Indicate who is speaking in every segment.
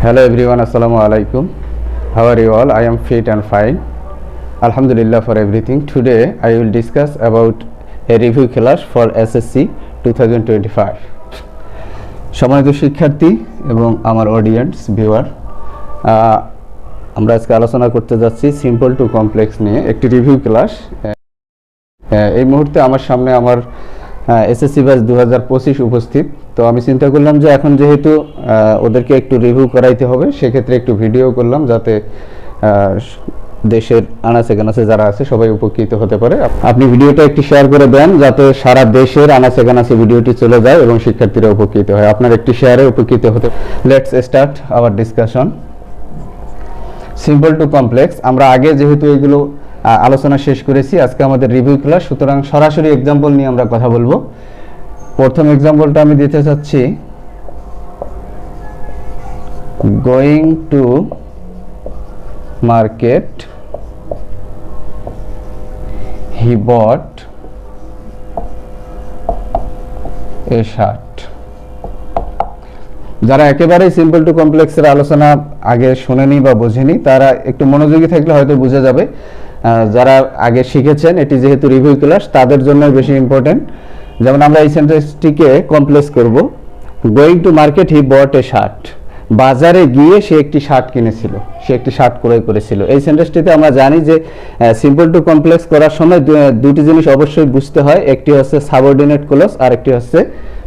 Speaker 1: Hello everyone, Assalamu alaikum. How are you all? I am fit and fine. Alhamdulillah for everything. Today I will discuss about a review class for SSC 2025. সম্মানিত শিক্ষার্থী এবং আমার audience viewer, আমরা আজকে আলোচনা করতে যাচ্ছি simple to complex নিয়ে একটি রিভিউ ক্লাস। এই মুহূর্তে আমার সামনে আমার এসএসসি ব্যাচ 2025 উপস্থিত। তো আমি চিন্তা করলাম যে এখন যেহেতু ওদেরকে একটু রিভিউ করাইতে হবে, সেক্ষেত্রে একটু ভিডিও করলাম যাতে দেশের আনাচে কানাচে যারা আছে সবাই উপকৃত হতে পারে। আপনি ভিডিওটা একটু শেয়ার করে দেন যাতে সারা দেশের আনাচে কানাচে ভিডিওটি চলে যায় এবং শিক্ষার্থীরা উপকৃত হয়। আপনার একটি শেয়ারে উপকৃত হতে। Let's start our discussion. Simple to complex আমরা আগে যেহেতু এগুলো আলোচনা শেষ করেছি, আজকে আমাদের রিভিউ ক্লাস, সুতরাং সরাসরি এক্সাম্পল নিয়ে আমরা কথা বলবো। প্রথম এক্সাম্পলটা আমি দিতে চাচ্ছি, going to market he bought a shirt. যারা একেবারেই সিম্পল টু কমপ্লেক্সের আলোচনা আগে শোনেনি বা বোঝেনি, তারা একটু মনোযোগী থাকলে হয়তো বুঝে যাবে। যারা আগে শিখেছেন, এটি যেহেতু রিভিউ ক্লাস, তাদের জন্য বেশি ইম্পর্টেন্ট। যেমন আমরা এই সেন্টেন্সটিকে কমপ্লেক্স করব, going to market he bought a shirt. বাজারে গিয়ে সে একটি শার্ট কিনেছিল, সে একটি শার্ট ক্রয় করেছিল। এই সেন্টেন্সটিতে আমরা জানি যে সিম্পল টু কমপ্লেক্স করার সময় দুটি জিনিস অবশ্যই বুঝতে হয়, একটি হচ্ছে সাবঅর্ডিনেট ক্লজ আর একটি হচ্ছে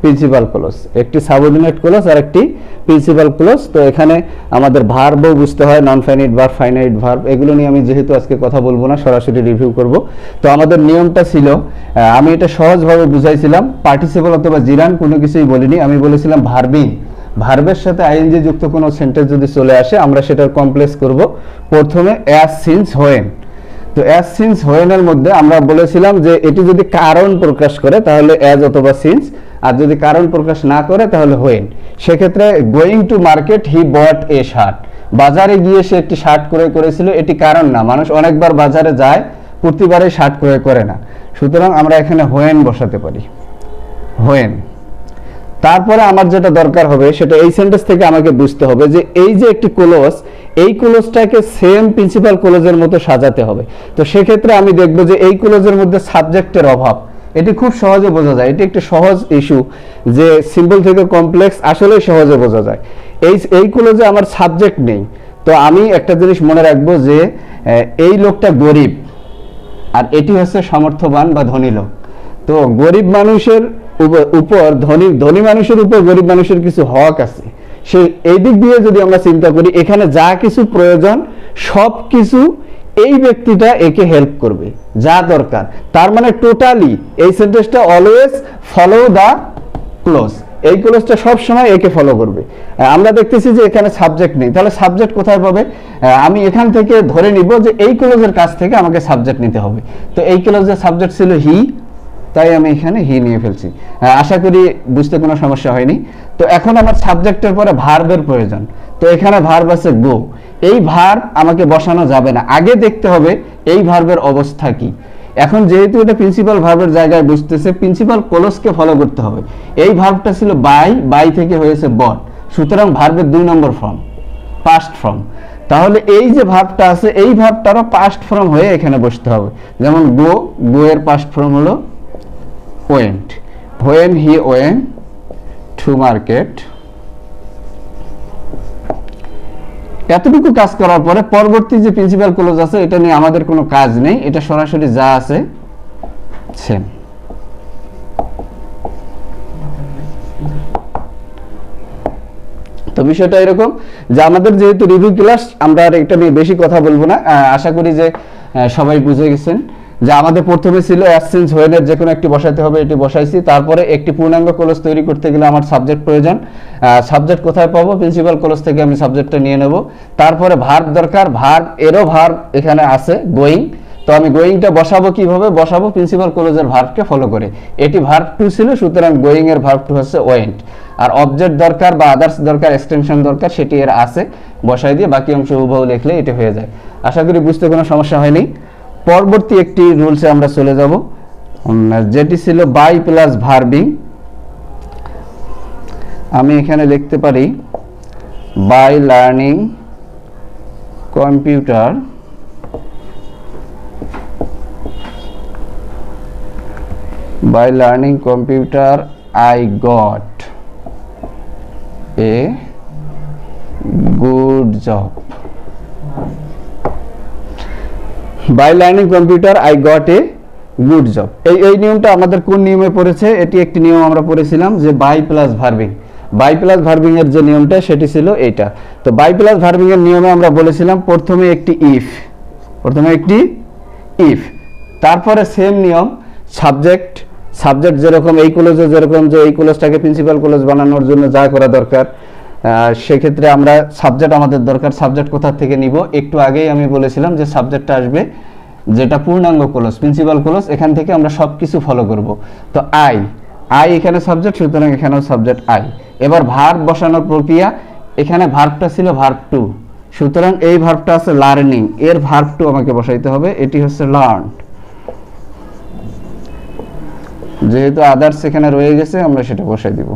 Speaker 1: প্রিন্সিপাল ক্লজ। একটি সাবঅর্ডিনেট ক্লজ আর একটি প্রিন্সিপাল ক্লজ। তো এখানে আমাদের ভার্বও বুঝতে হয়, non finite verb, finite verb. এগুলো নিয়ে আমি যেহেতু আজকে কথা বলবো না, সরাসরি রিভিউ করব। তো আমাদের নিয়মটা ছিল, আমি এটা সহজভাবে বুঝাইছিলাম, পার্টিসিপল অথবা জিরান কোনো কিছুই বলিনি। আমি বলেছিলাম ভার্বিং, ভার্বের সাথে আইএনজি যুক্ত কোনো সেন্টেন্স যদি চলে আসে, আমরা সেটার কমপ্লেক্স করব প্রথমে অ্যাজ, সিন্স, হোয়েন। তো অ্যাজ, সিন্স, হোয়েনের মধ্যে আমরা বলেছিলাম যে এটি যদি কারণ প্রকাশ করে তাহলে অ্যাজ অথবা সিন্স, আর যদি কারণ প্রকাশ না করে তাহলে হোয়েন। সেক্ষেত্রে going to market he bought a shirt, বাজারে গিয়ে সে একটি শার্ট ক্রয় করেছিল, এটি কারণ না। মানুষ অনেকবার বাজারে যায়, প্রতিবারে শার্ট ক্রয় করে না, সুতরাং আমরা এখানে হোয়েন বসাতে পারি, হোয়েন। তারপরে আমার যেটা দরকার হবে সেটা এই সেন্টেন্স থেকে আমাকে বুঝতে হবে যে এই যে একটি ক্লোজ, এই ক্লোজটাকে সেম প্রিন্সিপাল ক্লোজের মতো সাজাতে হবে। তো সেক্ষেত্রে আমি দেখব যে এই ক্লোজের মধ্যে সাবজেক্টের অভাব। এটি খুব সহজে বোঝা যায়, এটি একটি সহজ ইস্যু যে সিম্পল থেকে কমপ্লেক্স আসলে সহজে বোঝা যায়। এই ক্লোজে আমার সাবজেক্ট নেই। তো আমি একটা জিনিস মনে রাখবো যে এই লোকটা গরিব আর এটি হচ্ছে সামর্থ্যবান বা ধনী লোক। তো গরিব মানুষের উপর ধনী মানুষের উপর গরিব মানুষের কিছু হক আছে। সে এই দিক দিয়ে যদি আমরা চিন্তা করি, এখানে যা কিছু প্রয়োজন সব কিছু এই ব্যক্তিটা একে হেল্প করবে, যা দরকার। তার মানে টোটালি এই সেন্টেন্সটা অলওয়েজ ফলো দা ক্লোজ, এই ক্লোজটা সব সময় একে ফলো করবে। আমরা দেখতেছি যে এখানে সাবজেক্ট নেই, তাহলে সাবজেক্ট কোথায় পাবে? আমি এখান থেকে ধরে নিব যে এই ক্লোজের কাছ থেকে আমাকে সাবজেক্ট নিতে হবে। তো এই ক্লোজের সাবজেক্ট ছিল হি, তাই আমি এখানে হি নিয়ে ফেলছি। আশা করি বুঝতে কোনো সমস্যা হয়নি। তো এখন আমার সাবজেক্টের পরে ভার্বের প্রয়োজন। তো এখানে ভার্ব আছে গো। এই ভার্ব আমাকে বসানো যাবে না, আগে দেখতে হবে এই ভার্বের অবস্থা কি। এখন যেহেতু এটা প্রিন্সিপাল ভার্বের জায়গায় বুঝতেছে, প্রিন্সিপাল ক্লোজকে ফলো করতে হবে। এই ভার্বটা ছিল বাই থেকে হয়েছে বট, সুতরাং ভার্বের 2 নম্বর ফর্ম, পাস্ট ফর্ম। তাহলে এই যে ভার্বটা আছে, এই ভার্বটারও পাস্ট ফর্ম হয়ে এখানে বসতে হবে। যেমন গো এর পাস্ট ফর্ম হলো went, when he went to market। এতটুকু কাজ করার পরে পরবর্তী যে প্রিন্সিপাল ক্লোজ আছে, এটা নিয়ে আমাদের কোনো কাজ নেই, এটা সরাসরি যা আছে সেম। তো বিষয়টা এরকম যে আমাদের যেহেতু রিভিউ ক্লাস, আমরা আর এটা নিয়ে বেশি কথা বলবো না। আশা করি যে সবাই বুঝে গেছেন যে আমাদের প্রথমে ছিল অ্যাজ, সিন্স, হোয়েনের যে কোনো একটি বসাতে হবে, এটি বসাইছি। তারপরে একটি পূর্ণাঙ্গ ক্লোজ তৈরি করতে গেলে আমার সাবজেক্ট প্রয়োজন। সাবজেক্ট কোথায় পাবো? প্রিন্সিপাল ক্লোজ থেকে আমি সাবজেক্টটা নিয়ে নেব। তারপরে ভার্ব দরকার, এরও ভার্ব এখানে আছে গোয়িং। তো আমি গোয়িংটা বসাবো কিভাবে? বসাবো প্রিন্সিপাল ক্লোজের ভার্বকে ফলো করে। এটি ভার্ব 2 ছিল, সুতরাং গোয়িং এর ভার্ব 2 হচ্ছে ওয়েন্ট। আর অবজেক্ট দরকার বা আদার্স দরকার, এক্সটেনশন দরকার, সেটি এর আছে, বসাই দিয়ে বাকি অংশ হুবহু লিখলে এটি হয়ে যায়। আশা করি বুঝতে কোনো সমস্যা হয়নি। পরবর্তী একটি রুলসে আমরা চলে যাব, যেটি ছিল বাই প্লাস ভার্বিং। আমি এখানে লিখতে পারি by learning computer I got a good job. By learning computer I got a good job. এই নিয়মটা আমাদের কোন নিয়মে পড়েছে? এটি একটি নিয়ম আমরা পড়েছিলাম যে বাই প্লাস ভার্বিং। বাই প্লাস ভার্বিং এর যে নিয়মটা সেটি ছিল এইটা। তো বাই প্লাস ভার্বিং এর নিয়মে আমরা বলেছিলাম প্রথমে একটি ইফ, তারপরে সেম নিয়ম সাবজেক্ট যেরকম এই ক্লজে যেরকম যে এই ক্লজটাকে প্রিন্সিপাল ক্লজ বানানোর জন্য যা করা দরকার, সেক্ষেত্রে আমরা সাবজেক্ট আমাদের দরকার। সাবজেক্ট কোথা থেকে নিব? একটু আগেই আমি বলেছিলাম যে সাবজেক্টটা আসবে যেটা পূর্ণাঙ্গ ক্লজ, প্রিন্সিপাল ক্লজ, এখান থেকে আমরা সব কিছু ফলো করব। তো আই এখানে সাবজেক্ট, সুতরাং এখানেও সাবজেক্ট আই। এবার ভার্ব বসানোর প্রক্রিয়া, এখানে ভার্বটা ছিল ভার্ব টু, সুতরাং এই ভার্বটা আছে লার্নিং, এর ভার্ব টু আমাকে বসাইতে হবে, এটি হচ্ছে লার্ন। যেহেতু আদার্স এখানে রয়ে গেছে আমরা সেটা বসাই দিব।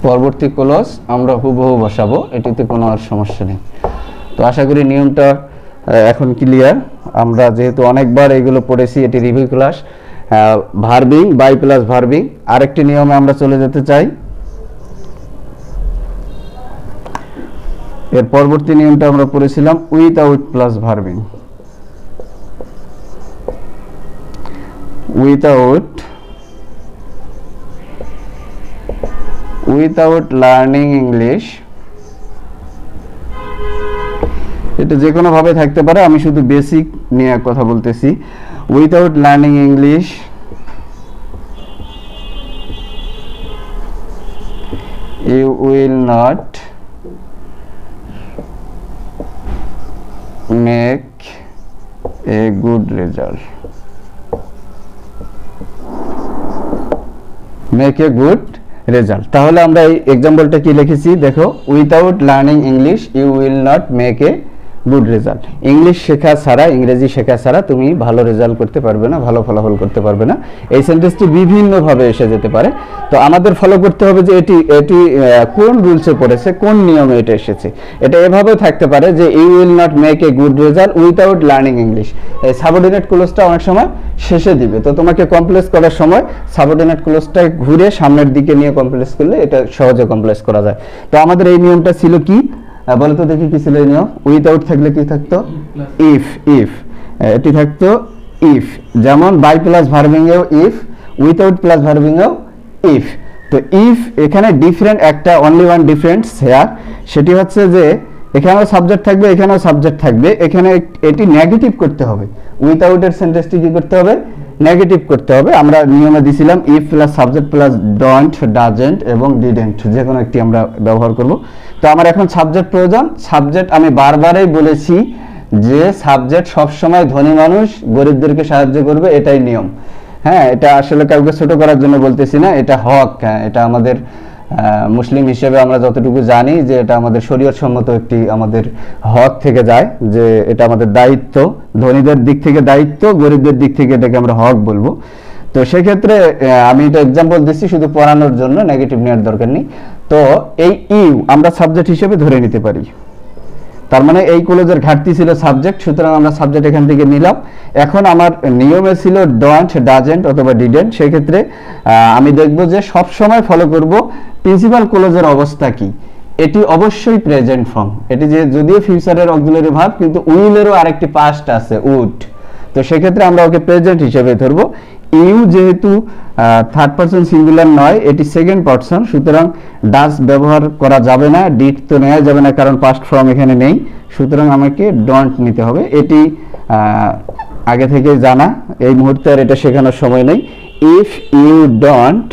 Speaker 1: পরবর্তী ক্লজ আমরা হুবহু বসাবো, এটিতে কোনো আর সমস্যা নেই। তো আশা করি নিয়মটা এখন ক্লিয়ার। আমরা যেহেতু অনেকবার এগুলো পড়েছি, এটি review class. Verbing, by plus verbing. আরেকটি নিয়মে আমরা চলে যেতে চাই। এর পরবর্তী নিয়মটা আমরা পড়েছিলাম without plus verbing. Without learning English, এটা যে কোনো ভাবে থাকতে পারে, আমি শুধু বেসিক নিয়ে কথা বলতেছি। Without learning English you will not make a good result. তাহলে আমরা এই এক্সাম্পলটা কি লিখেছি দেখো, without learning English you will not make a good result. English শেখা ছাড়া, ইংরেজি শেখা ছাড়া তুমি ভালো রেজাল্ট করতে পারবে না, ভালো ফলাফল করতে পারবে না। এই সেন্টেন্সটি বিভিন্নভাবে এসে যেতে পারে। তো আমাদের ফলো করতে হবে যে এটি কোন রুলসে পড়েছে, কোন নিয়মে এটা এসেছে। এটা এভাবে থাকতে পারে যে you will not make a good result without learning English. এই সাবঅর্ডিনেট ক্লোজটা অনেক সময় শেষে দিবে, তো তোমাকে কমপ্লেক্স করার সময় সাবঅর্ডিনেট ক্লোজটা ঘুরে সামনের দিকে নিয়ে কমপ্লেক্স করলে এটা সহজে কমপ্লেক্স করা যায়। তো আমাদের এই নিয়মটা ছিল কি বলো তো দেখি, কি ছিল এই নিয়ম? উইথআউট থাকলে কি থাকতো? ইফ। এটি থাকতো ইফ, যেমন বাই প্লাস ভার্বিং এও ইফ, উইথআউট প্লাস ভার্বিং এও ইফ। তো ইফ এখানে ডিফারেন্ট একটা, অনলি ওয়ান ডিফারেন্স হেয়ার, সেটি হচ্ছে যে এখানেও সাবজেক্ট থাকবে, এখানেও সাবজেক্ট থাকবে, এখানে এটি নেগেটিভ করতে হবে। উইথআউট এর সেন্টেন্সটি কি করতে হবে? নেগেটিভ করতে হবে। আমরা নিয়মে দিছিলাম if plus subject plus don't, doesn't এবং ডিডেন্ট, যে কোনো একটি আমরা ব্যবহার করব। তো আমার এখন সাবজেক্ট প্রয়োজন। সাবজেক্ট আমি বারবারই বলেছি যে সাবজেক্ট সবসময় ধনী মানুষ গরিবদেরকে সাহায্য করবে, এটাই নিয়ম। হ্যাঁ, এটা আসলে কাউকে ছোট করার জন্য বলতেছি না, এটা হক। হ্যাঁ, এটা আমাদের মুসলিম হিসেবে আমরা যতটুকু জানি যে এটা আমাদের শরীয়ত সম্মত একটি আমাদের হক থেকে যায়, যে এটা আমাদের দায়িত্ব। ধনীদের দিক থেকে দায়িত্ব, গরিবদের দিক থেকে এটাকে আমরা হক বলবো। তো সেক্ষেত্রে আমি এটা এক্সাম্পল দিচ্ছি শুধু পড়ানোর জন্য, নেগেটিভ নেওয়ার দরকার নেই। তো এই ইউ আমরা সাবজেক্ট হিসেবে ধরে নিতে পারি। তার মানে এই ক্লোজের ঘাটতি ছিল সাবজেক্ট, সুতরাং আমরা সাবজেক্ট এখান থেকে নিলাম। এখন আমার নিয়মে ছিল ডোন্ট, ডাজেন্ট অথবা ডিডেন্ট। সেক্ষেত্রে আমি দেখব যে সব সময় ফলো করব প্রিন্সিপাল ক্লোজের অবস্থা কি। এটি অবশ্যই প্রেজেন্ট ফর্ম। এটি যে যদিও ফিউচারের অক্সিলারি ভার্ব, কিন্তু উইলেরও আরেকটি পাস্ট আছে, উড। তো সেক্ষেত্রে আমরা ওকে প্রেজেন্ট হিসেবে ধরবো। ইউ যেহেতু থার্ড পারসন সিঙ্গুলার নয়, এটি সেকেন্ড পারসন, সুতরাং ডাজ ব্যবহার করা যাবে না, ডিড তো নেওয়া যাবে না কারণ পাস্ট ফর্ম এখানে নেই, সুতরাং আমাকে ডোন্ট নিতে হবে। এটি আগে থেকে জানা, এই মুহূর্তে আর এটা শেখানোর সময় নেই। If you don't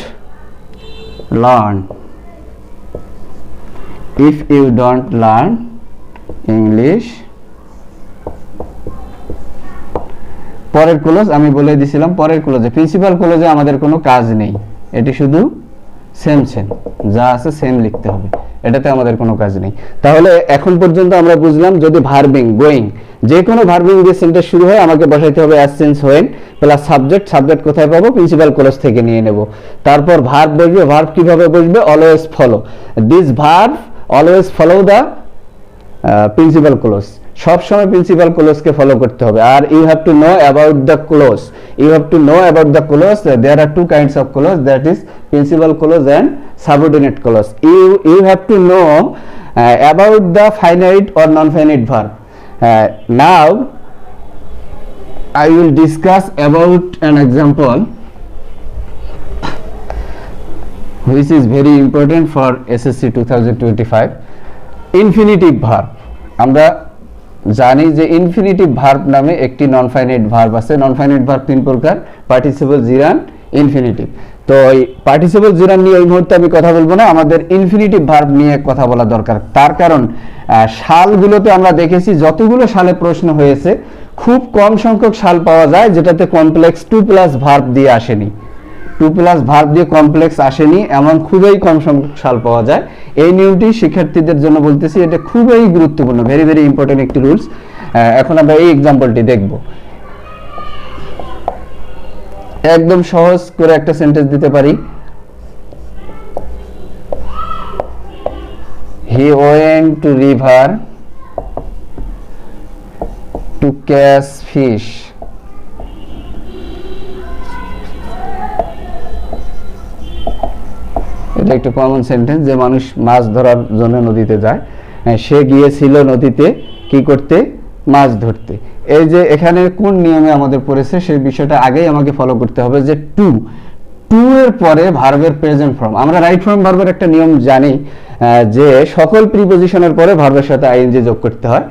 Speaker 1: learn, if you don't learn English, পরের ক্লোজ আমি বলে দিয়েছিলাম, পরের ক্লোজে প্রিন্সিপাল ক্লোজে আমাদের কোনো কাজ নেই, এটি শুধু সেম যা আছে সেম লিখতে হবে। এটাতে আমাদের কোনো কাজ নেই। তাহলে এখন পর্যন্ত আমরা বুঝলাম যদি ভার্বিং গোয়িং যে কোনো ভার্বিং দিয়ে সেন্টেন্স শুরু হয় আমাকে বসাইতে হবে as since when plus subject. Subject কোথায় পাবো? প্রিন্সিপাল ক্লজ থেকে নিয়ে নেব। তারপর ভার্ব বসবে। ভার্ব কিভাবে বসবে? Always follow. This verb always follow the principal clause. সব সময় প্রিন্সিপাল ক্লজকে ফলো করতে হবে। আর you have to know about the clause. You have to know about the clause. There are two kinds of clause, that is principal clause and subordinate clause. You have to know about the finite or non-finite verb. Now I will discuss about an example which is very important for SSC 2025. Infinitive verb. আমরা জানি যে infinitive verb নামে একটি non finite verb আছে। Non finite verb তিন প্রকার: participle, জিরান, infinitive. তো এই পার্টিসিপল জিরান নিয়ে এই মুহূর্তে আমি কথা বলবো না, আমাদের ইনফিনিটিভ ভার্ব নিয়ে কথা বলা দরকার। তার কারণ সালগুলোতে আমরা দেখেছি যতগুলো সালে প্রশ্ন হয়েছে খুব কম সংখ্যক সাল পাওয়া যায় যেটাতে কমপ্লেক্স টু প্লাস ভার্ব দিয়ে আসেনি। টু প্লাস ভার্ব দিয়ে কমপ্লেক্স আসেনি এমন খুবই কম সংখ্যক সাল পাওয়া যায়। এই নিয়মটি শিক্ষার্থীদের জন্য বলতেছি, এটা খুবই গুরুত্বপূর্ণ, ভেরি ভেরি ইম্পর্টেন্ট একটি রুলস। এখন আমরা এই এক্সাম্পলটি দেখব। একদম সহজ করে একটা সেন্টেন্স দিতে পারি, he went to river to catch fish. এটা একটা কমন সেন্টেন্স যে মানুষ মাছ ধরার জন্য নদীতে যায়। সে গিয়েছিল নদীতে কি করতে? মাছ ধরতে। এই যে এখানে কোন নিয়মে আমাদের পড়েছে সেই বিষয়টা আগেই আমাকে ফলো করতে হবে যে টু এর পরে ভার্বের প্রেজেন্ট ফর্ম। আমরা রাইট ফর্ম ভার্বের একটা নিয়ম জানি যে সকল প্রিপজিশনের পরে ভার্বের সাথে আইএনজি যোগ করতে হয়।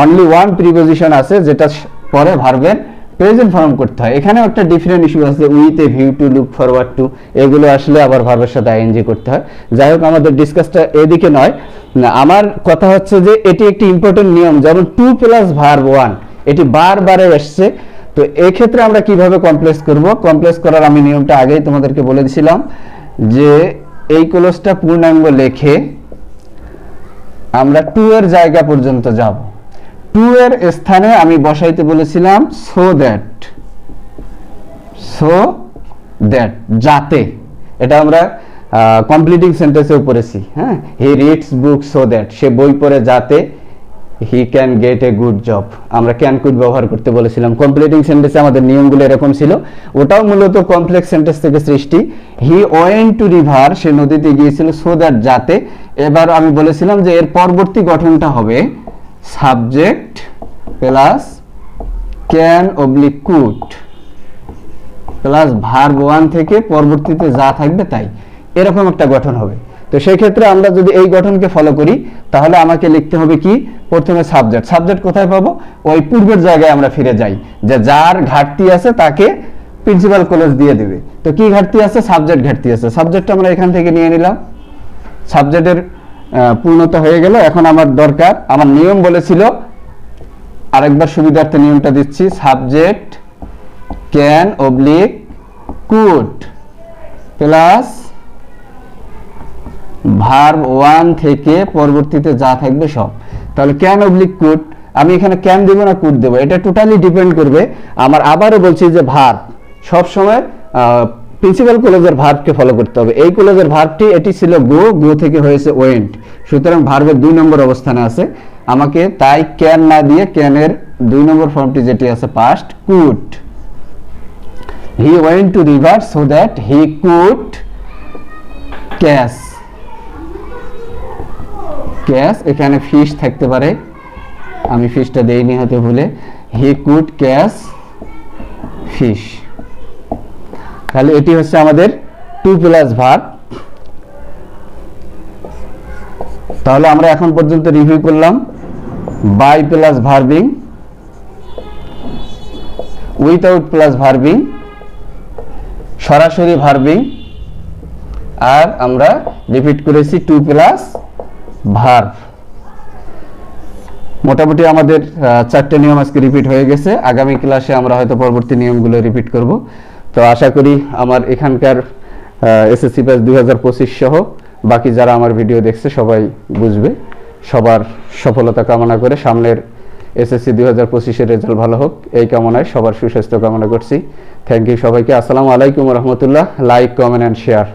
Speaker 1: অনলি ওয়ান প্রিপজিশন আছে যেটা পরে ভার্বের প্রেজেন্ট ফর্ম করতে হয়। এখানে একটা ডিফারেন্ট ইস্যু আছে, with a view to, look forward to, এগুলো আসলে আবার ভার্বের সাথে আইএনজি করতে হয়। যাই হোক, আমাদের ডিসকাসটা এদিকে নয়। আমার কথা হচ্ছে যে এটি একটি ইম্পর্টেন্ট নিয়ম, যেমন টু প্লাস ভার্ব ওয়ান, এটি বারবারে এসছে। তো এই ক্ষেত্রে আমরা কিভাবে কমপ্লেক্স করব? কমপ্লেক্স করার আমি নিয়মটা আগেই তোমাদেরকে বলে দিয়েছিলাম যে এই ক্লোজটা পূর্ণাঙ্গ লেখে আমরা টু এর জায়গা পর্যন্ত যাব। টু এর স্থানে আমি বসাইতে বলেছিলাম সো দ্যাট, যাতে। এটা আমরা কমপ্লিটিং সেন্টেন্সেও পড়েছি। হ্যাঁ, he reads book so that, সে বই পড়ে যাতে he can get a good job. আমরা ক্যান কুড ব্যবহার করতে বলেছিলাম। কমপ্লিটিং সেন্টেন্সে আমাদের নিয়মগুলো এরকম ছিল, ওটাও মূলত কমপ্লেক্স সেন্টেন্স থেকে সৃষ্টি। হি ওয়েন্ট টু রিভার, সে নদীতে গিয়েছিল, সো দ্যাট যাতে। এবার আমি বলেছিলাম যে এর পরবর্তী গঠনটা হবে subject plus can oblique could plus verb one থেকে পরবর্তীতে যা থাকবে তাই, এরকম একটা গঠন হবে। তো সেই ক্ষেত্রে আমরা যদি এই গঠনকে ফলো করি তাহলে আমাকে লিখতে হবে কি? প্রথমে সাবজেক্ট। সাবজেক্ট কোথায় পাবো? ওই পূর্বের জায়গায় আমরা ফিরে যাই, যে যার ঘাটতি আছে তাকে প্রিন্সিপাল ক্লজ দিয়ে দিবে। তো কি ঘাটতি আছে? সাবজেক্ট ঘাটতি আছে। সাবজেক্ট আমরা এখান থেকে নিয়ে নিলাম, সাবজেক্টের পূর্ণতা হয়ে গেল। এখন আমার দরকার, আমার নিয়ম বলেছিল, আরেকবার সুবিধার্থে নিয়মটা দিচ্ছি, subject can oblique could plus verb one থেকে পরবর্তীতে যা থাকবে সব। তাহলে ক্যান অবলিক কুড, আমি এখানে ক্যান দেবো না কুড দেবো, এটা টোটালি ডিপেন্ড করবে। আমার আবারও বলছি যে ভার্ব সব সময় প্রিন্সিপাল ক্লজের ভার্বকে ফলো করতে হবে। এই ক্লজের ভার্বটি এটি ছিল গো থেকে হয়েছে ওয়েন্ট, সুতরাং ভার্বের 2 নম্বর অবস্থানে আছে। আমাকে তাই ক্যান না দিয়ে ক্যানের 2 নম্বর ফর্মটি যেটি আছে past, could. He went to river so that he could catch. এখানে ফিশ থাকতে পারে, আমি ফিশটা দেইনি হয়তো ভুলে। He could catch fish. তাহলে এটি হচ্ছে আমাদের টু প্লাস ভার্ব। তাহলে আমরা এখন পর্যন্ত রিভিউ করলাম বাই প্লাস ভার্বিং, উইথাউট প্লাস ভার্বিং, সরাসরি ভার্বিং, আর আমরা রিপিট করেছি টু প্লাস ভার্ব। মোটামুটি আমাদের 4টে নিয়ম আজকে রিপিট হয়ে গেছে। আগামী ক্লাসে আমরা হয়তো পরবর্তী নিয়মগুলো রিপিট করব। তো আশা করি আমার এখানকার এসএসসি ব্যাচ 2025 সহ বাকি যারা আমার ভিডিও দেখছে সবাই বুঝবে। সবার সফলতা কামনা করে সামনের এসএসসি 2025-এর রেজাল্ট ভালো হোক এই কামনায় সবার সুস্বাস্থ্য কামনা করছি। থ্যাংক ইউ সবাইকে। আসসালামু আলাইকুম রহমতুল্লাহ। Like, comment and share.